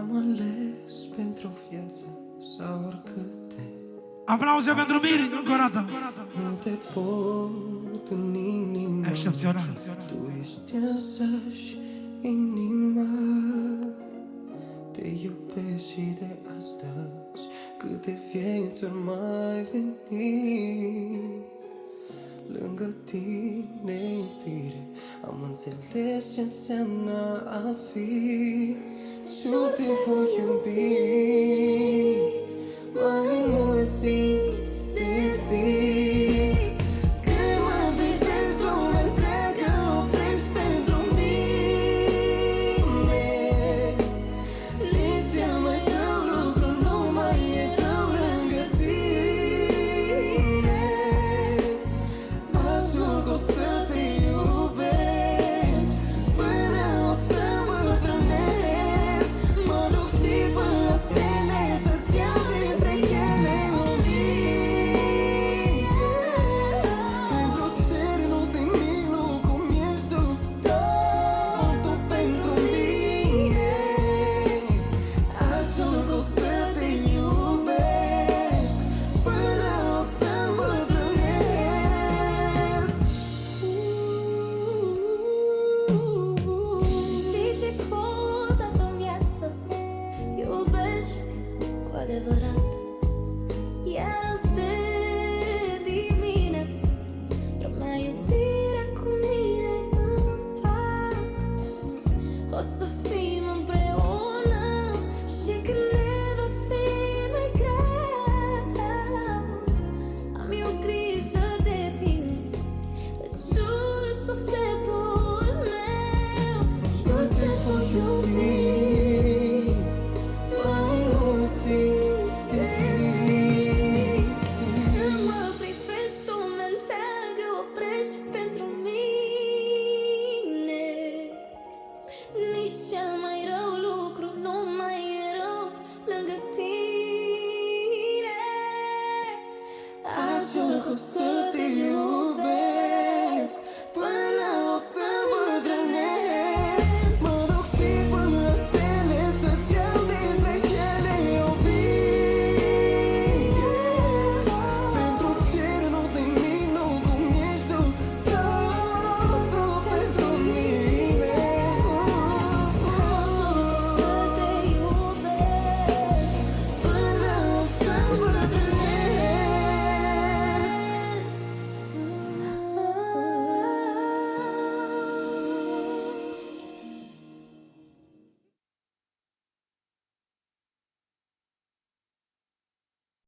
Te-am ales pentru viață sau oricâte. Aplauze pentru Miri, încă o dată. Nu te port în inima. Excepțional. Tu ești însăși inima. Te iubesc și de astăzi. Câte vieți ori mai veni. Lângă tine, iubire, am înțeles ce înseamnă a fi. Și te voi iubi mai mult zi de zi.